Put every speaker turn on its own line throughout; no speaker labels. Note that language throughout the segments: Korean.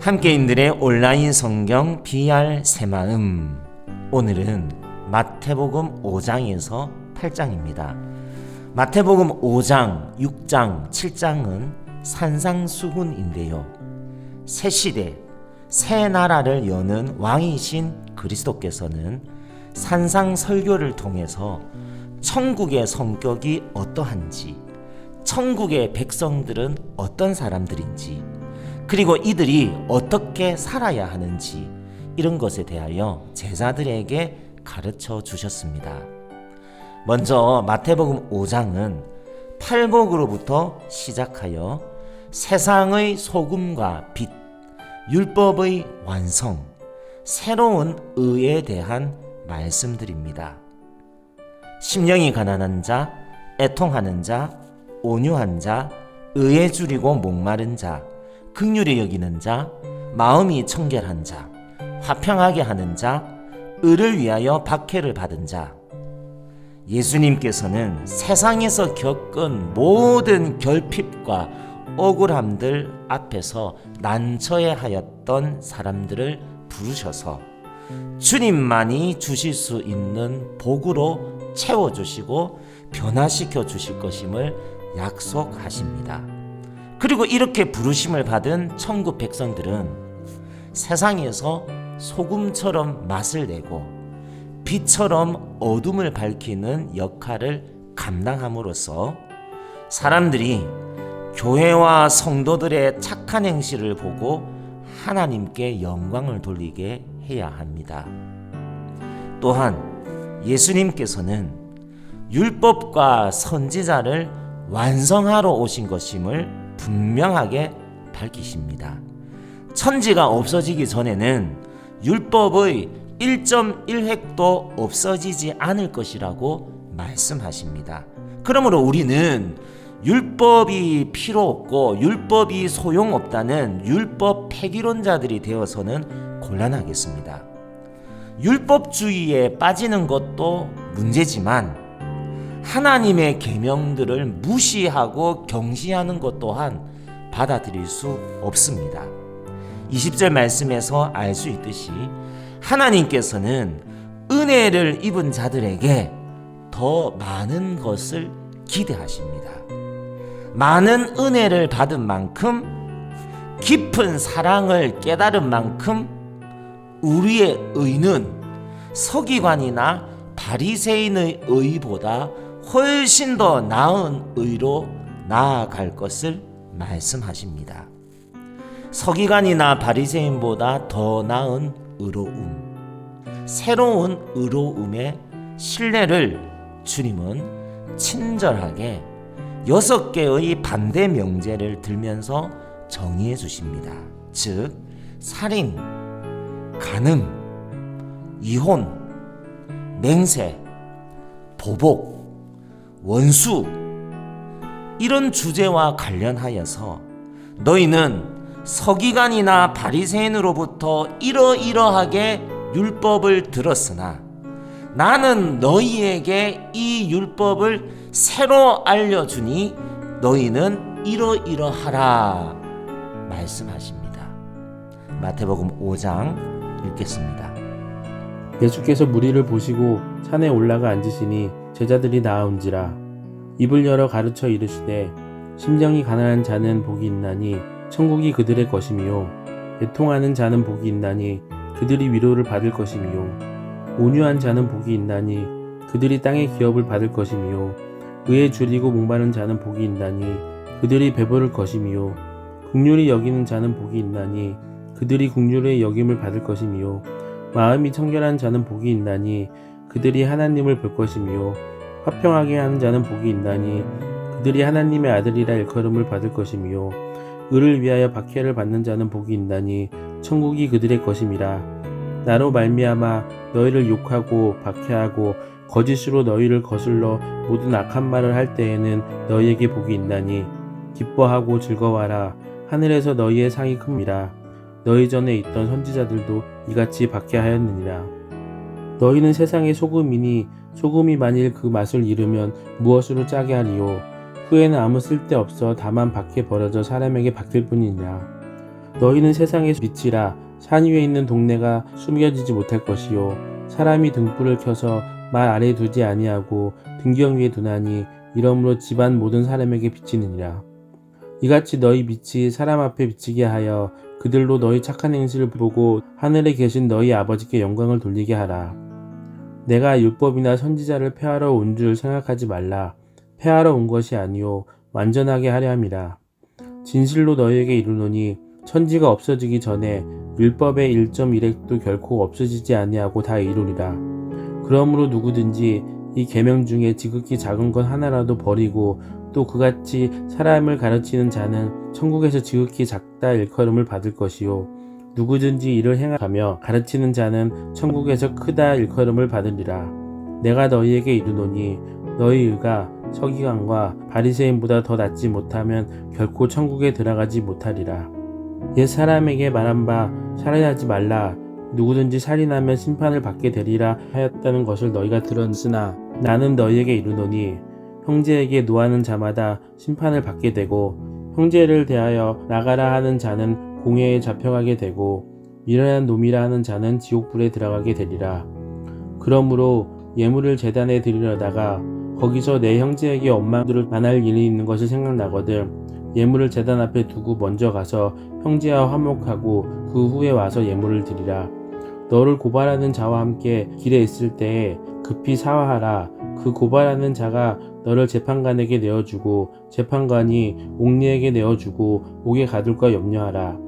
함께인들의 온라인 성경 BR 새마음, 오늘은 마태복음 5장에서 8장입니다. 마태복음 5장, 6장, 7장은 산상수훈인데요. 새 시대, 새 나라를 여는 왕이신 그리스도께서는 산상설교를 통해서 천국의 성격이 어떠한지, 천국의 백성들은 어떤 사람들인지, 그리고 이들이 어떻게 살아야 하는지, 이런 것에 대하여 제자들에게 가르쳐 주셨습니다. 먼저 마태복음 5장은 팔복으로부터 시작하여 세상의 소금과 빛, 율법의 완성, 새로운 의에 대한 말씀들입니다. 심령이 가난한 자, 애통하는 자, 온유한 자, 의에 줄이고 목마른 자, 긍휼히 여기는 자, 마음이 청결한 자, 화평하게 하는 자, 의를 위하여 박해를 받은 자. 예수님께서는 세상에서 겪은 모든 결핍과 억울함들 앞에서 난처해 하였던 사람들을 부르셔서 주님만이 주실 수 있는 복으로 채워주시고 변화시켜 주실 것임을 약속하십니다. 그리고 이렇게 부르심을 받은 천국 백성들은 세상에서 소금처럼 맛을 내고 빛처럼 어둠을 밝히는 역할을 감당함으로써 사람들이 교회와 성도들의 착한 행실을 보고 하나님께 영광을 돌리게 해야 합니다. 또한 예수님께서는 율법과 선지자를 완성하러 오신 것임을 분명하게 밝히십니다. 천지가 없어지기 전에는 율법의 1.1획도 없어지지 않을 것이라고 말씀하십니다. 그러므로 우리는 율법이 필요 없고 율법이 소용없다는 율법 폐기론자들이 되어서는 곤란하겠습니다. 율법주의에 빠지는 것도 문제지만 하나님의 계명들을 무시하고 경시하는 것 또한 받아들일 수 없습니다. 20절 말씀에서 알 수 있듯이 하나님께서는 은혜를 입은 자들에게 더 많은 것을 기대하십니다. 많은 은혜를 받은 만큼, 깊은 사랑을 깨달은 만큼 우리의 의는 서기관이나 바리새인의 의보다 훨씬 더 나은 의로 나아갈 것을 말씀하십니다. 서기관이나 바리새인보다 더 나은 의로움, 새로운 의로움의 신뢰를 주님은 친절하게 6개의 반대 명제를 들면서 정의해 주십니다. 즉, 살인, 간음, 이혼, 맹세, 보복, 원수, 이런 주제와 관련하여서 너희는 서기관이나 바리새인으로부터 이러이러하게 율법을 들었으나 나는 너희에게 이 율법을 새로 알려주니 너희는 이러이러하라 말씀하십니다. 마태복음 5장 읽겠습니다.
예수께서 무리를 보시고 산에 올라가 앉으시니 제자들이 나아온지라. 입을 열어 가르쳐 이르시되 심령이 가난한 자는 복이 있나니 천국이 그들의 것이미요. 애통하는 자는 복이 있나니 그들이 위로를 받을 것이미요. 온유한 자는 복이 있나니 그들이 땅의 기업을 받을 것이미요. 의에 줄이고 목마른 자는 복이 있나니 그들이 배부를 것이미요. 긍휼히 여기는 자는 복이 있나니 그들이 긍휼의 여김을 받을 것이미요. 마음이 청결한 자는 복이 있나니 그들이 하나님을 볼 것이미요. 화평하게 하는 자는 복이 있나니 그들이 하나님의 아들이라 일컬음을 받을 것이미요. 의를 위하여 박해를 받는 자는 복이 있나니 천국이 그들의 것임이라. 나로 말미암아 너희를 욕하고 박해하고 거짓으로 너희를 거슬러 모든 악한 말을 할 때에는 너희에게 복이 있나니 기뻐하고 즐거워하라. 하늘에서 너희의 상이 큽니다. 너희 전에 있던 선지자들도 이같이 박해하였느니라. 너희는 세상의 소금이니 소금이 만일 그 맛을 잃으면 무엇으로 짜게 하리요. 후에는 아무 쓸데없어 다만 밖에 버려져 사람에게 바뀔 뿐이니라. 너희는 세상의 빛이라. 산 위에 있는 동네가 숨겨지지 못할 것이요 사람이 등불을 켜서 말 아래에 두지 아니하고 등경 위에 두나니 이러므로 집안 모든 사람에게 비치느니라. 이같이 너희 빛이 사람 앞에 비치게 하여 그들로 너희 착한 행실을 보고 하늘에 계신 너희 아버지께 영광을 돌리게 하라. 내가 율법이나 선지자를 폐하러 온 줄 생각하지 말라. 폐하러 온 것이 아니요 완전하게 하려 함이라. 진실로 너희에게 이르노니 천지가 없어지기 전에 율법의 1.1획도 결코 없어지지 아니하고 다 이루리라. 그러므로 누구든지 이 계명 중에 지극히 작은 것 하나라도 버리고 또 그같이 사람을 가르치는 자는 천국에서 지극히 작다 일컬음을 받을 것이요 누구든지 이를 행하며 가르치는 자는 천국에서 크다 일컬음을 받으리라. 내가 너희에게 이르노니 너희 의가 서기관과 바리새인보다 더 낫지 못하면 결코 천국에 들어가지 못하리라. 옛 사람에게 말한 바 살인하지 말라. 누구든지 살인하면 심판을 받게 되리라 하였다는 것을 너희가 들었으나 나는 너희에게 이르노니 형제에게 노하는 자마다 심판을 받게 되고 형제를 대하여 나가라 하는 자는 공회에 잡혀가게 되고 미련한 놈이라 하는 자는 지옥불에 들어가게 되리라. 그러므로 예물을 제단에 드리려다가 거기서 내 형제에게 원망들을 만날 일이 있는 것이 생각나거든 예물을 제단 앞에 두고 먼저 가서 형제와 화목하고 그 후에 와서 예물을 드리라. 너를 고발하는 자와 함께 길에 있을 때에 급히 사화하라. 그 고발하는 자가 너를 재판관에게 내어주고 재판관이 옥리에게 내어주고 옥에 가둘까 염려하라.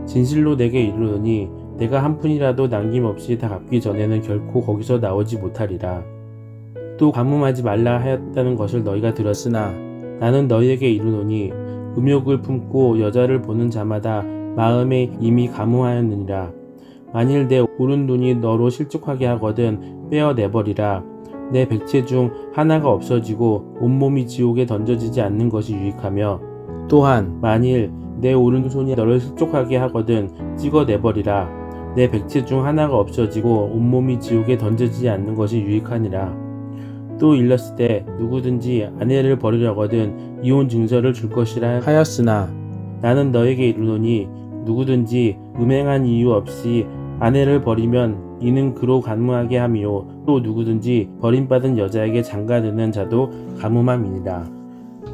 진실로 내게 이르노니 내가 한 푼이라도 남김없이 다 갚기 전에는 결코 거기서 나오지 못하리라. 또 가뭄하지 말라 하였다는 것을 너희가 들었으나 나는 너희에게 이르노니 음욕을 품고 여자를 보는 자마다 마음에 이미 가뭄하였느니라. 만일 내 오른눈이 너로 실족하게 하거든 빼어내버리라. 내 백체 중 하나가 없어지고 온몸이 지옥에 던져지지 않는 것이 유익하며 또한 만일 내 오른손이 너를 실족하게 하거든 찍어내버리라. 내 백체 중 하나가 없어지고 온몸이 지옥에 던져지지 않는 것이 유익하니라. 또 일렀으되 누구든지 아내를 버리려거든 이혼 증서를 줄 것이라 하였으나 나는 너에게 이르노니 누구든지 음행한 이유 없이 아내를 버리면 이는 그로 간무하게 함이요 또 누구든지 버림받은 여자에게 장가드는 자도 가뭄함이니라.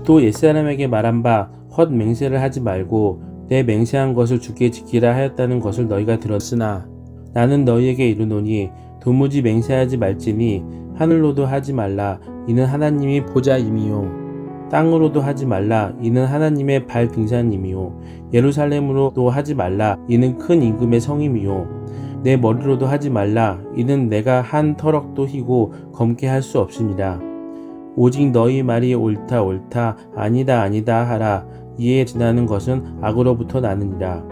또 옛사람에게 말한 바 헛 맹세를 하지 말고 내 맹세한 것을 주께 지키라 하였다는 것을 너희가 들었으나 나는 너희에게 이르노니 도무지 맹세하지 말지니 하늘로도 하지 말라. 이는 하나님이 보좌임이요 땅으로도 하지 말라. 이는 하나님의 발 등산임이요 예루살렘으로도 하지 말라. 이는 큰 임금의 성임이요 내 머리로도 하지 말라. 이는 내가 한 터럭도 희고 검게 할 수 없습니다. 오직 너희 말이 옳다 옳다 아니다 아니다 하라. 이에 지나는 것은 악으로부터 나느니라.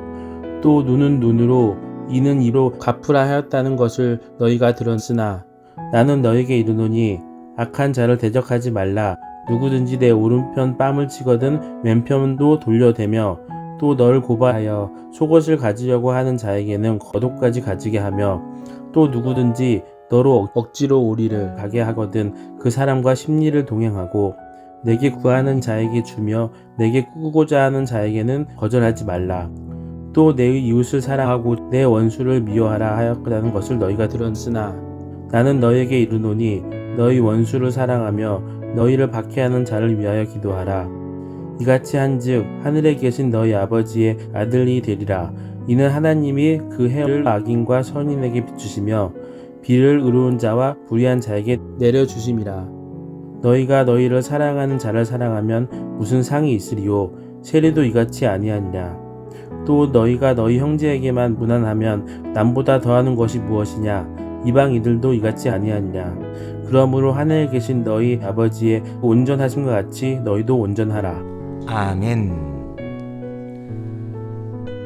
또 눈은 눈으로 이는 이로 갚으라 하였다는 것을 너희가 들었으나 나는 너에게 이르노니 악한 자를 대적하지 말라. 누구든지 내 오른편 뺨을 치거든 왼편도 돌려대며 또 너를 고발하여 속옷을 가지려고 하는 자에게는 겉옷까지 가지게 하며 또 누구든지 너로 억지로 오리를 가게 하거든 그 사람과 심리를 동행하고 내게 구하는 자에게 주며 내게 꾸고자 하는 자에게는 거절하지 말라. 또 내 이웃을 사랑하고 내 원수를 미워하라 하였다는 것을 너희가 들었으나 나는 너에게 이르노니 너희 원수를 사랑하며 너희를 박해하는 자를 위하여 기도하라. 이같이 한즉 하늘에 계신 너희 아버지의 아들이 되리라. 이는 하나님이 그 해를 악인과 선인에게 비추시며 비를 의로운 자와 불의한 자에게 내려주심이라. 너희가 너희를 사랑하는 자를 사랑하면 무슨 상이 있으리요 세리도 이같이 아니하니라. 또 너희가 너희 형제에게만 무난하면 남보다 더하는 것이 무엇이냐. 이방 이들도 이같이 아니하니라. 그러므로 하늘에 계신 너희 아버지의 온전하심과 같이 너희도 온전하라.
아멘.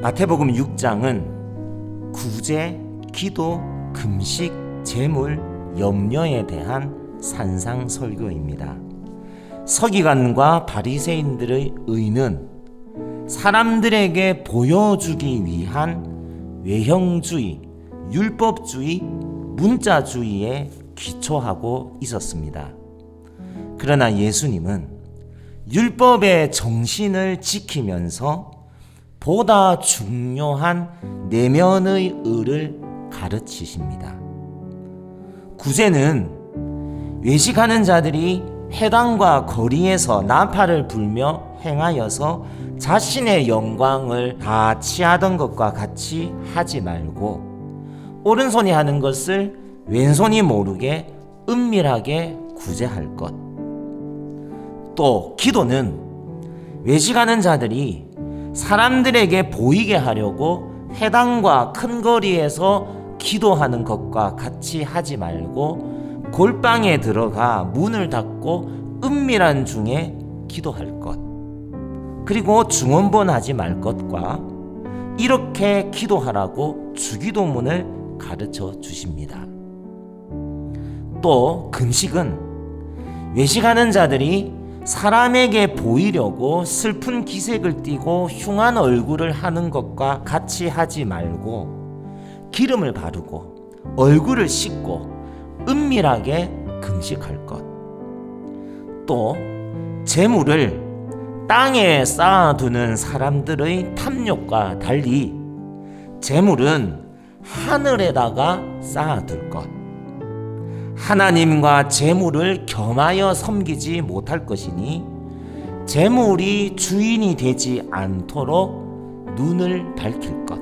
마태복음 6장은 구제, 기도, 금식, 재물, 염려에 대한 산상설교입니다. 서기관과 바리새인들의 의는 사람들에게 보여주기 위한 외형주의, 율법주의, 문자주의에 기초하고 있었습니다. 그러나 예수님은 율법의 정신을 지키면서 보다 중요한 내면의 의를 가르치십니다. 구제는 외식하는 자들이 회당과 거리에서 나팔을 불며 행하여서 자신의 영광을 다 취하던 것과 같이 하지 말고 오른손이 하는 것을 왼손이 모르게 은밀하게 구제할 것. 또 기도는 외식하는 자들이 사람들에게 보이게 하려고 회당과 큰 거리에서 기도하는 것과 같이 하지 말고 골방에 들어가 문을 닫고 은밀한 중에 기도할 것. 그리고 중언부언하지 말 것과 이렇게 기도하라고 주기도문을 가르쳐 주십니다. 또 금식은 외식하는 자들이 사람에게 보이려고 슬픈 기색을 띠고 흉한 얼굴을 하는 것과 같이 하지 말고 기름을 바르고 얼굴을 씻고 은밀하게 금식할 것. 또 재물을 땅에 쌓아두는 사람들의 탐욕과 달리 재물은 하늘에다가 쌓아둘 것. 하나님과 재물을 겸하여 섬기지 못할 것이니 재물이 주인이 되지 않도록 눈을 밝힐 것.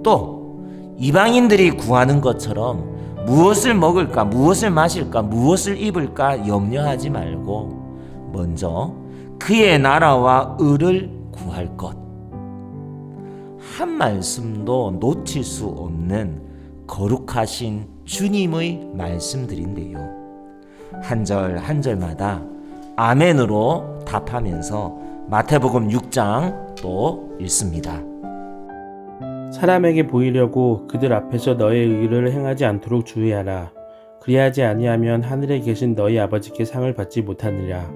또 이방인들이 구하는 것처럼 무엇을 먹을까, 무엇을 마실까, 무엇을 입을까 염려하지 말고 먼저 그의 나라와 의를 구할 것. 한 말씀도 놓칠 수 없는 거룩하신 주님의 말씀들인데요. 한 절 한 절마다 아멘으로 답하면서 마태복음 6장 또 읽습니다.
사람에게 보이려고 그들 앞에서 너의 의를 행하지 않도록 주의하라. 그리하지 아니하면 하늘에 계신 너희 아버지께 상을 받지 못하느니라.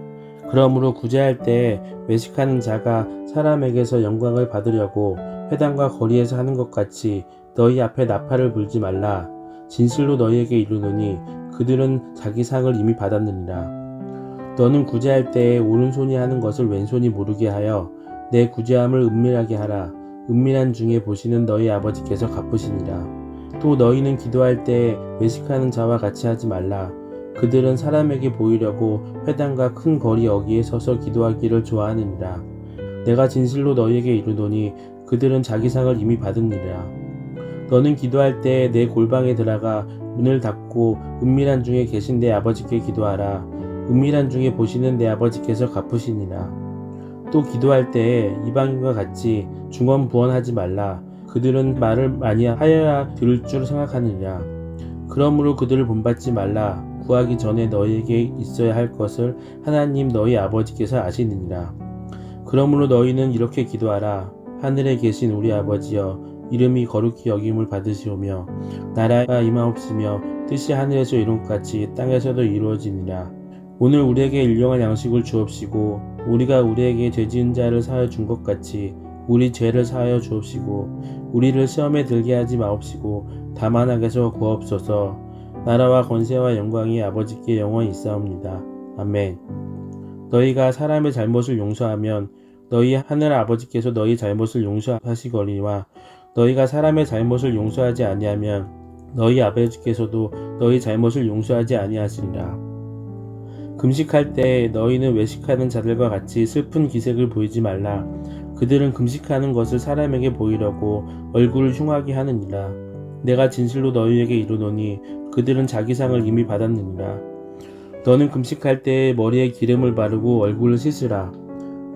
그러므로 구제할 때 외식하는 자가 사람에게서 영광을 받으려고 회당과 거리에서 하는 것 같이 너희 앞에 나팔을 불지 말라. 진실로 너희에게 이르노니 그들은 자기 상을 이미 받았느니라. 너는 구제할 때에 오른손이 하는 것을 왼손이 모르게 하여 내 구제함을 은밀하게 하라. 은밀한 중에 보시는 너희 아버지께서 갚으시니라. 또 너희는 기도할 때에 외식하는 자와 같이 하지 말라. 그들은 사람에게 보이려고 회당과 큰 거리 어귀에 서서 기도하기를 좋아하느니라. 내가 진실로 너희에게 이르노니 그들은 자기 상을 이미 받으니라. 너는 기도할 때에 내 골방에 들어가 문을 닫고 은밀한 중에 계신 내 아버지께 기도하라. 은밀한 중에 보시는 내 아버지께서 갚으시니라. 또 기도할 때에 이방인과 같이 중언부언하지 말라. 그들은 말을 많이 하여야 들을 줄 생각하느니라. 그러므로 그들을 본받지 말라. 구하기 전에 너희에게 있어야 할 것을 하나님 너희 아버지께서 아시느니라. 그러므로 너희는 이렇게 기도하라. 하늘에 계신 우리 아버지여, 이름이 거룩히 여김을 받으시오며 나라가 임하옵시며 뜻이 하늘에서 이룬 것 같이 땅에서도 이루어지니라. 오늘 우리에게 일용할 양식을 주옵시고 우리가 우리에게 죄지은 자를 사하여 준 것 같이 우리 죄를 사하여 주옵시고 우리를 시험에 들게 하지 마옵시고 다만 악에서 구하옵소서. 나라와 권세와 영광이 아버지께 영원히 있사옵니다. 아멘. 너희가 사람의 잘못을 용서하면 너희 하늘 아버지께서 너희 잘못을 용서하시거니와 너희가 사람의 잘못을 용서하지 아니하면 너희 아버지께서도 너희 잘못을 용서하지 아니하시리라. 금식할 때 너희는 외식하는 자들과 같이 슬픈 기색을 보이지 말라. 그들은 금식하는 것을 사람에게 보이려고 얼굴을 흉하게 하느니라. 내가 진실로 너희에게 이르노니 그들은 자기 상을 이미 받았느니라. 너는 금식할 때에 머리에 기름을 바르고 얼굴을 씻으라.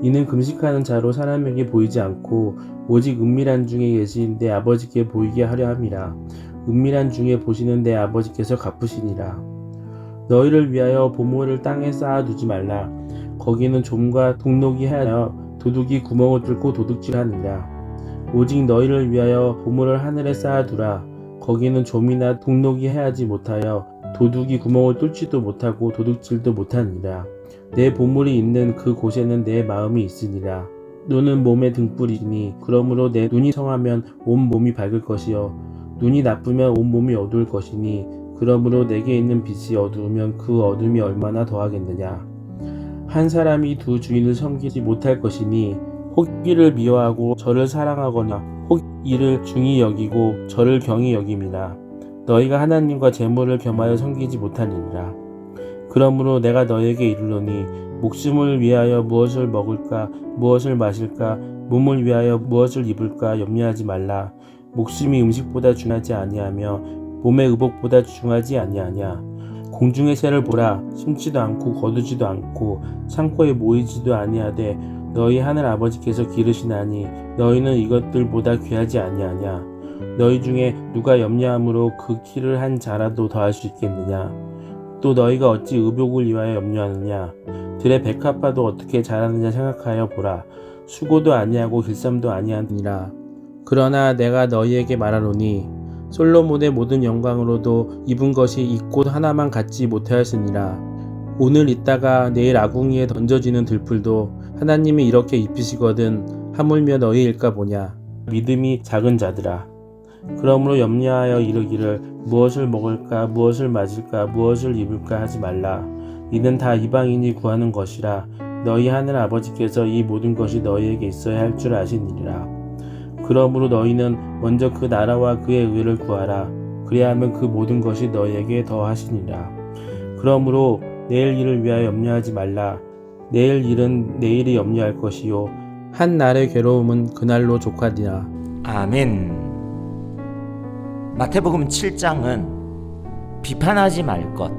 이는 금식하는 자로 사람에게 보이지 않고 오직 은밀한 중에 계신 내 아버지께 보이게 하려 함이라. 은밀한 중에 보시는 내 아버지께서 갚으시니라. 너희를 위하여 보물을 땅에 쌓아두지 말라. 거기는 좀과 동록이 하여 도둑이 구멍을 뚫고 도둑질하느니라. 오직 너희를 위하여 보물을 하늘에 쌓아두라. 거기는 좀이나 동록이 해하지 못하여 도둑이 구멍을 뚫지도 못하고 도둑질도 못하느니라. 내 보물이 있는 그 곳에는 내 마음이 있으니라. 눈은 몸의 등불이니 그러므로 내 눈이 성하면 온 몸이 밝을 것이요 눈이 나쁘면 온 몸이 어두울 것이니 그러므로 내게 있는 빛이 어두우면 그 어둠이 얼마나 더하겠느냐. 한 사람이 두 주인을 섬기지 못할 것이니 혹 이를 미워하고 저를 사랑하거나 혹 이를 중히 여기고 저를 경히 여김이라. 너희가 하나님과 재물을 겸하여 섬기지 못하니라. 그러므로 내가 너희에게 이르노니 목숨을 위하여 무엇을 먹을까 무엇을 마실까 몸을 위하여 무엇을 입을까 염려하지 말라. 목숨이 음식보다 중하지 아니하며 몸의 의복보다 중하지 아니하냐. 공중의 새를 보라. 심지도 않고 거두지도 않고 창고에 모이지도 아니하되 너희 하늘 아버지께서 기르시나니 너희는 이것들보다 귀하지 아니하냐. 너희 중에 누가 염려함으로 그 키를 한 자라도 더할 수 있겠느냐. 또 너희가 어찌 의복을 위하여 염려하느냐. 들의 백합화도 어떻게 자라느냐 생각하여 보라. 수고도 아니하고 길쌈도 아니하니라. 그러나 내가 너희에게 말하노니 솔로몬의 모든 영광으로도 입은 것이 이 꽃 하나만 갖지 못하였으니라. 오늘 있다가 내일 아궁이에 던져지는 들풀도 하나님이 이렇게 입히시거든 하물며 너희일까 보냐. 믿음이 작은 자들아. 그러므로 염려하여 이르기를 무엇을 먹을까 무엇을 마실까 무엇을 입을까 하지 말라. 이는 다 이방인이 구하는 것이라. 너희 하늘 아버지께서 이 모든 것이 너희에게 있어야 할 줄 아시니라. 그러므로 너희는 먼저 그 나라와 그의 의를 구하라. 그리하면 그 모든 것이 너희에게 더하시니라. 그러므로 내일 일을 위하여 염려하지 말라. 내일 일은 내일이 염려할 것이요 한 날의 괴로움은 그날로 족하리라.
아멘. 마태복음 7장은 비판하지 말 것,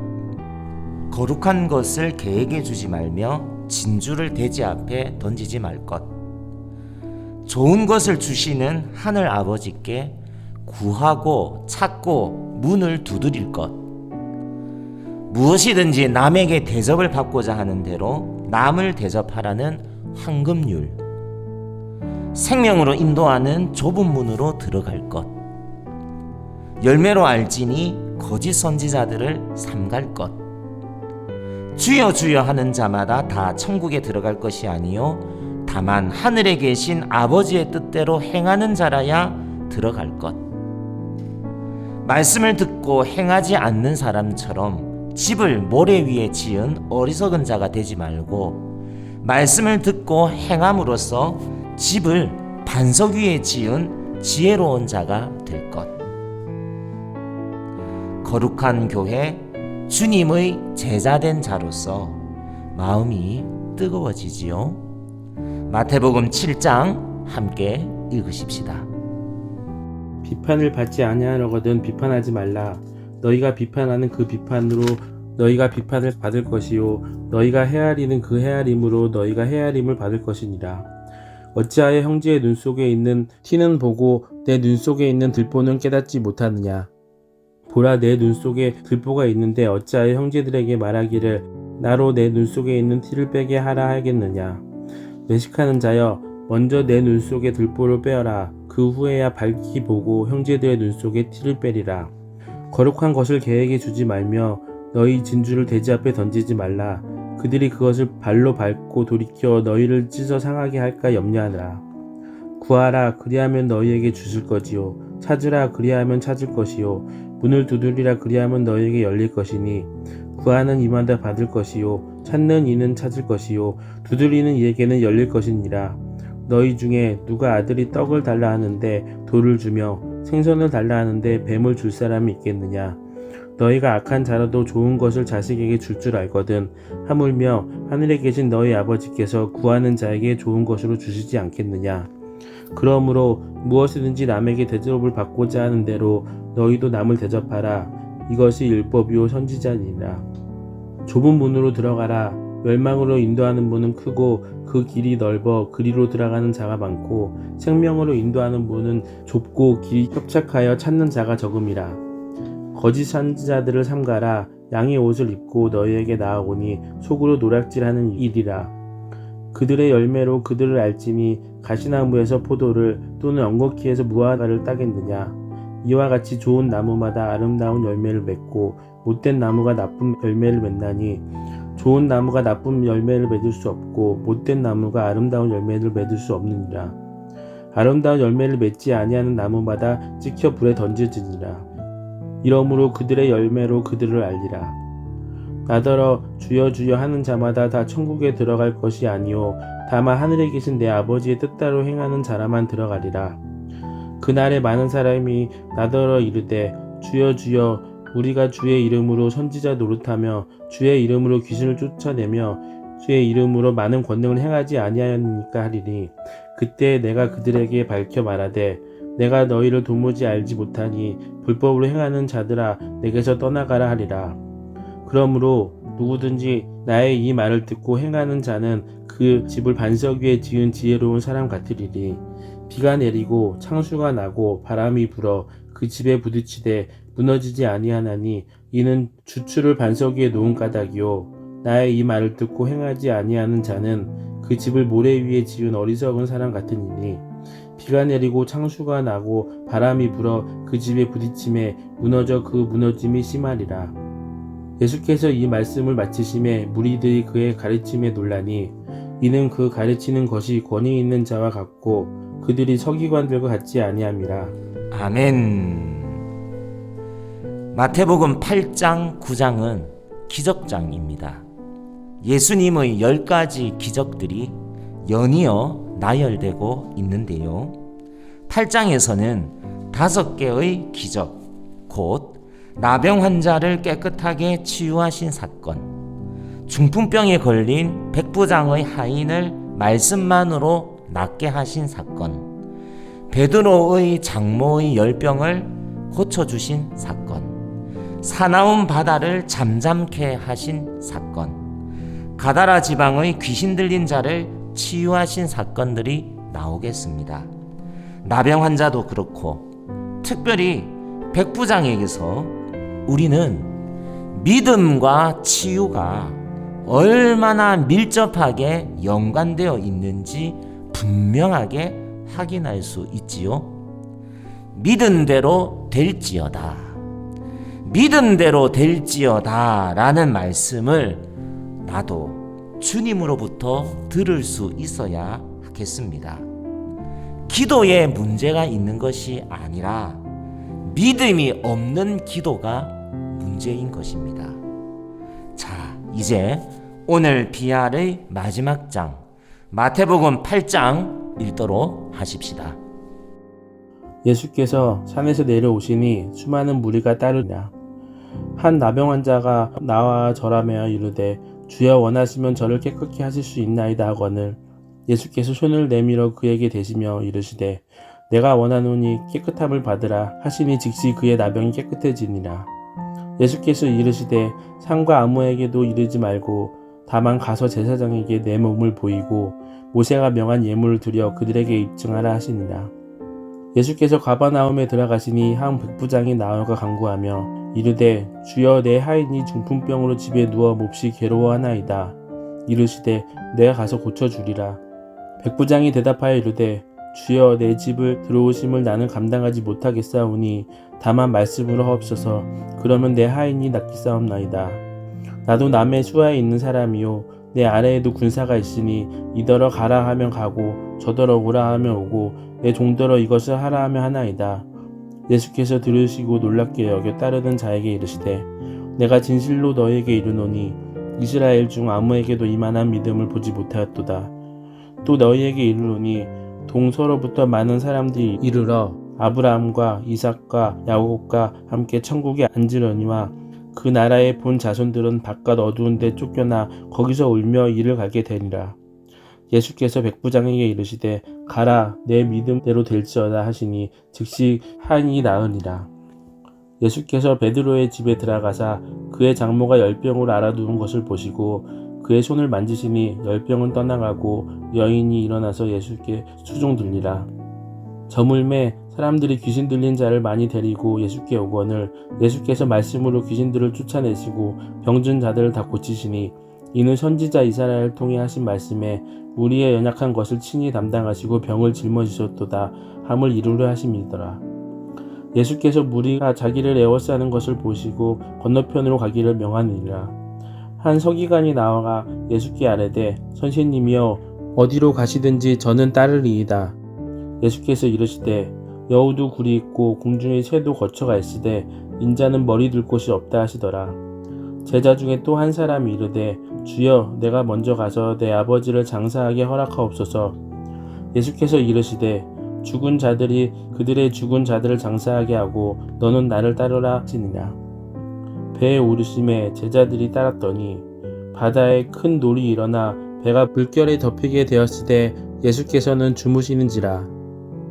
거룩한 것을 계획해 주지 말며 진주를 돼지 앞에 던지지 말 것, 좋은 것을 주시는 하늘 아버지께 구하고 찾고 문을 두드릴 것, 무엇이든지 남에게 대접을 받고자 하는 대로 남을 대접하라는 황금률, 생명으로 인도하는 좁은 문으로 들어갈 것, 열매로 알지니 거짓 선지자들을 삼갈 것, 주여 주여 하는 자마다 다 천국에 들어갈 것이 아니요 다만 하늘에 계신 아버지의 뜻대로 행하는 자라야 들어갈 것. 말씀을 듣고 행하지 않는 사람처럼 집을 모래 위에 지은 어리석은 자가 되지 말고 말씀을 듣고 행함으로써 집을 반석 위에 지은 지혜로운 자가 될 것. 거룩한 교회, 주님의 제자된 자로서 마음이 뜨거워지지요. 마태복음 7장 함께 읽으십시다.
비판을 받지 아니하려거든 비판하지 말라. 너희가 비판하는 그 비판으로 너희가 비판을 받을 것이요 너희가 헤아리는 그 헤아림으로 너희가 헤아림을 받을 것이니라. 어찌하여 형제의 눈 속에 있는 티는 보고 내 눈 속에 있는 들보는 깨닫지 못하느냐. 보라, 내 눈 속에 들보가 있는데 어찌하여 형제들에게 말하기를 나로 내 눈 속에 있는 티를 빼게 하라 하겠느냐. 외식하는 자여, 먼저 내 눈 속에 들보를 빼어라. 그 후에야 밝히 보고 형제들의 눈 속에 티를 빼리라. 거룩한 것을 계획해 주지 말며 너희 진주를 돼지 앞에 던지지 말라. 그들이 그것을 발로 밟고 돌이켜 너희를 찢어 상하게 할까 염려하느라. 구하라, 그리하면 너희에게 주실 것이요 찾으라, 그리하면 찾을 것이요 문을 두드리라, 그리하면 너희에게 열릴 것이니 구하는 이마다 받을 것이요 찾는 이는 찾을 것이요 두드리는 이에게는 열릴 것이니라. 너희 중에 누가 아들이 떡을 달라 하는데 돌을 주며 생선을 달라 하는데 뱀을 줄 사람이 있겠느냐. 너희가 악한 자라도 좋은 것을 자식에게 줄 알거든 하물며 하늘에 계신 너희 아버지께서 구하는 자에게 좋은 것으로 주시지 않겠느냐. 그러므로 무엇이든지 남에게 대접을 받고자 하는 대로 너희도 남을 대접하라. 이것이 율법이요 선지자니라. 좁은 문으로 들어가라. 멸망으로 인도하는 문은 크고 그 길이 넓어 그리로 들어가는 자가 많고 생명으로 인도하는 문은 좁고 길이 협착하여 찾는 자가 적음이라. 거짓 선지자들을 삼가라. 양의 옷을 입고 너희에게 나아오니 속으로 노략질하는 일이라. 그들의 열매로 그들을 알지니 가시나무에서 포도를 또는 엉겅퀴에서 무화과를 따겠느냐. 이와 같이 좋은 나무마다 아름다운 열매를 맺고 못된 나무가 나쁜 열매를 맺나니 좋은 나무가 나쁜 열매를 맺을 수 없고 못된 나무가 아름다운 열매를 맺을 수 없느니라. 아름다운 열매를 맺지 아니하는 나무마다 찍혀 불에 던져지니라. 이러므로 그들의 열매로 그들을 알리라. 나더러 주여 주여 하는 자마다 다 천국에 들어갈 것이 아니요 다만 하늘에 계신 내 아버지의 뜻대로 행하는 자라만 들어가리라. 그날에 많은 사람이 나더러 이르되 주여 주여 우리가 주의 이름으로 선지자 노릇하며 주의 이름으로 귀신을 쫓아내며 주의 이름으로 많은 권능을 행하지 아니하였느니까 하리니 그때 내가 그들에게 밝혀 말하되 내가 너희를 도무지 알지 못하니 불법으로 행하는 자들아 내게서 떠나가라 하리라. 그러므로 누구든지 나의 이 말을 듣고 행하는 자는 그 집을 반석 위에 지은 지혜로운 사람 같으리니 비가 내리고 창수가 나고 바람이 불어 그 집에 부딪히되 무너지지 아니하나니 이는 주추를 반석 위에 놓은 까닭이요 나의 이 말을 듣고 행하지 아니하는 자는 그 집을 모래 위에 지은 어리석은 사람 같으니니 비가 내리고 창수가 나고 바람이 불어 그 집에 부딪힘에 무너져 그 무너짐이 심하리라. 예수께서 이 말씀을 마치심에 무리들이 그의 가르침에 놀라니 이는 그 가르치는 것이 권위 있는 자와 같고 그들이 서기관들과 같지 아니함이라.
아멘. 마태복음 8장 9장은 기적장입니다. 예수님의 10가지 기적들이 연이어 나열되고 있는데요. 8장에서는 5개의 기적, 곧 나병 환자를 깨끗하게 치유하신 사건, 중풍병에 걸린 백부장의 하인을 말씀만으로 낫게 하신 사건, 베드로의 장모의 열병을 고쳐주신 사건, 사나운 바다를 잠잠케 하신 사건, 가다라 지방의 귀신 들린 자를 치유하신 사건들이 나오겠습니다. 나병 환자도 그렇고 특별히 백부장에게서 우리는 믿음과 치유가 얼마나 밀접하게 연관되어 있는지 분명하게 확인할 수 있지요. 믿은 대로 될지어다. 믿은 대로 될지어다 라는 말씀을 나도 주님으로부터 들을 수 있어야 하겠습니다. 기도에 문제가 있는 것이 아니라 믿음이 없는 기도가 문제인 것입니다. 자, 이제 오늘 비알의 마지막 장 마태복음 8장 읽도록 하십시다.
예수께서 산에서 내려오시니 수많은 무리가 따르니라. 한 나병 환자가 나와 절하며 이르되 주여 원하시면 저를 깨끗게 하실 수 있나이다 하거늘 예수께서 손을 내밀어 그에게 대시며 이르시되 내가 원하노니 깨끗함을 받으라 하시니 즉시 그의 나병이 깨끗해지니라. 예수께서 이르시되 상과 아무에게도 이르지 말고 다만 가서 제사장에게 내 몸을 보이고 모세가 명한 예물을 드려 그들에게 입증하라 하시니라. 예수께서 가버나움에 들어가시니 한 백부장이 나와가 간구하며 이르되 주여 내 하인이 중풍병으로 집에 누워 몹시 괴로워하나이다. 이르시되 내가 가서 고쳐주리라. 백부장이 대답하여 이르되 주여 내 집을 들어오심을 나는 감당하지 못하겠사오니 다만 말씀으로 하옵소서. 그러면 내 하인이 낫겠사옵나이다. 나도 남의 수하에 있는 사람이요 내 아래에도 군사가 있으니 이더러 가라 하면 가고 저더러 오라 하면 오고 내 종더러 이것을 하라 하면 하나이다. 예수께서 들으시고 놀랍게 여겨 따르던 자에게 이르시되 내가 진실로 너에게 이르노니 이스라엘 중 아무에게도 이만한 믿음을 보지 못하였도다. 또 너희에게 이르노니 동서로부터 많은 사람들이 이르러 아브라함과 이삭과 야곱과 함께 천국에 앉으려니와 그 나라의 본 자손들은 바깥 어두운 데 쫓겨나 거기서 울며 이를 가게 되니라. 예수께서 백부장에게 이르시되 가라 내 믿음대로 될지어다 하시니 즉시 하인이 나으니라. 예수께서 베드로의 집에 들어가사 그의 장모가 열병으로 알아누운 것을 보시고 그의 손을 만지시니 열병은 떠나가고 여인이 일어나서 예수께 수종들리라. 저물매 사람들이 귀신 들린 자를 많이 데리고 예수께 오거늘 예수께서 말씀으로 귀신들을 쫓아내시고 병든 자들을 다 고치시니 이는 선지자 이사야를 통해 하신 말씀에 우리의 연약한 것을 친히 담당하시고 병을 짊어지셨도다 함을 이루려 하심이더라. 예수께서 무리가 자기를 에워싸는 것을 보시고 건너편으로 가기를 명하니라. 한 서기관이 나아가 예수께 아뢰되 선생님이여 어디로 가시든지 저는 따르리이다. 예수께서 이르시되 여우도 굴이 있고 공중의 새도 거처가 있으되 인자는 머리 둘 곳이 없다 하시더라. 제자 중에 또 한 사람이 이르되 주여, 내가 먼저 가서 내 아버지를 장사하게 허락하옵소서. 예수께서 이르시되 죽은 자들이 그들의 죽은 자들을 장사하게 하고 너는 나를 따르라 하시니라. 배에 오르심에 제자들이 따랐더니 바다에 큰 놀이 일어나 배가 물결에 덮이게 되었으되 예수께서는 주무시는지라.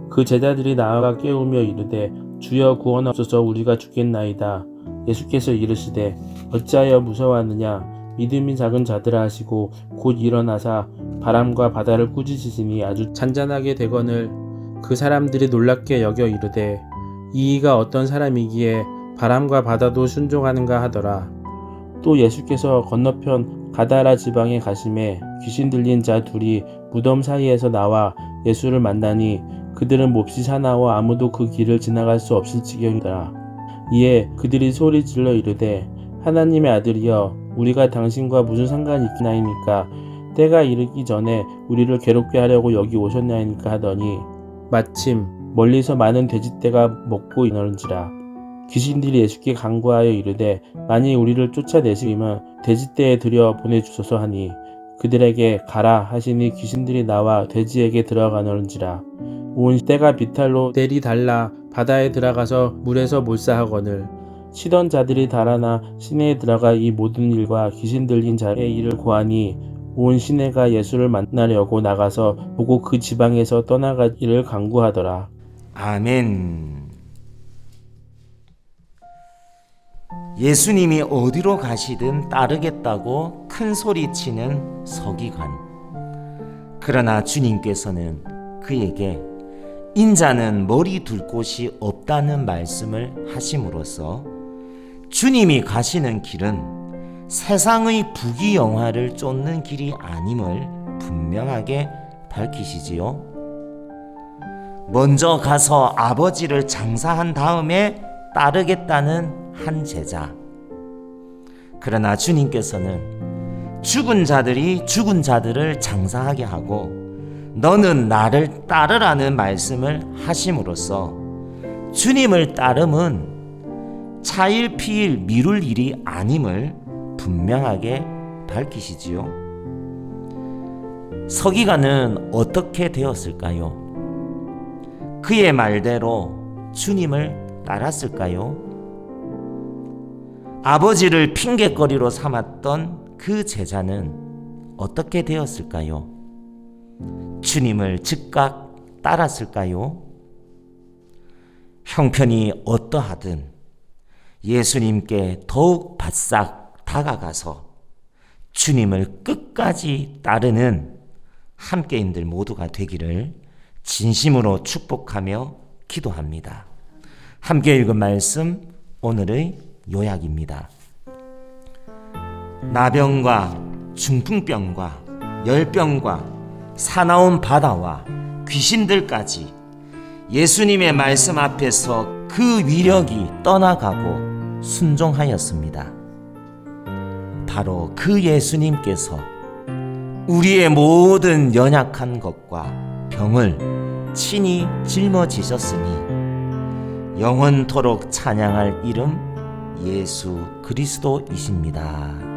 그 제자들이 나아가 깨우며 이르되 주여 구원하옵소서, 우리가 죽겠나이다. 예수께서 이르시되 어찌하여 무서워하느냐, 믿음이 작은 자들아 하시고 곧 일어나사 바람과 바다를 꾸짖으시니 아주 잔잔하게 되거늘 그 사람들이 놀랍게 여겨 이르되 이가 어떤 사람이기에 바람과 바다도 순종하는가 하더라. 또 예수께서 건너편 가다라 지방에 가심에 귀신 들린 자 둘이 무덤 사이에서 나와 예수를 만나니 그들은 몹시 사나워 아무도 그 길을 지나갈 수 없을 지경이더라. 이에 그들이 소리 질러 이르되 하나님의 아들이여, 우리가 당신과 무슨 상관이 있나이니까? 때가 이르기 전에 우리를 괴롭게 하려고 여기 오셨나이니까 하더니 마침 멀리서 많은 돼지떼가 먹고 있는지라. 귀신들이 예수께 간구하여 이르되 만일 우리를 쫓아내시면 돼지떼에 들여 보내주소서 하니 그들에게 가라 하시니 귀신들이 나와 돼지에게 들어가는지라. 온 떼가 비탈로 내리달라 바다에 들어가서 물에서 몰사하거늘 치던 자들이 달아나 시내에 들어가 이 모든 일과 귀신 들린 자의 일을 고하니 온 시내가 예수를 만나려고 나가서 보고 그 지방에서 떠나가기를 간구하더라.
아멘. 예수님이 어디로 가시든 따르겠다고 큰 소리치는 서기관. 그러나 주님께서는 그에게 인자는 머리 둘 곳이 없다는 말씀을 하심으로써 주님이 가시는 길은 세상의 부귀영화를 쫓는 길이 아님을 분명하게 밝히시지요. 먼저 가서 아버지를 장사한 다음에 따르겠다는 한 제자. 그러나 주님께서는 죽은 자들이 죽은 자들을 장사하게 하고 너는 나를 따르라는 말씀을 하심으로써 주님을 따름은 차일피일 미룰 일이 아님을 분명하게 밝히시지요. 서기관은 어떻게 되었을까요? 그의 말대로 주님을 따랐을까요? 아버지를 핑계거리로 삼았던 그 제자는 어떻게 되었을까요? 주님을 즉각 따랐을까요? 형편이 어떠하든 예수님께 더욱 바싹 다가가서 주님을 끝까지 따르는 함께인들 모두가 되기를 진심으로 축복하며 기도합니다. 함께 읽은 말씀, 오늘의 요약입니다. 나병과 중풍병과 열병과 사나운 바다와 귀신들까지 예수님의 말씀 앞에서 그 위력이 떠나가고 순종하였습니다. 바로 그 예수님께서 우리의 모든 연약한 것과 병을 친히 짊어지셨으니 영원토록 찬양할 이름 예수 그리스도이십니다.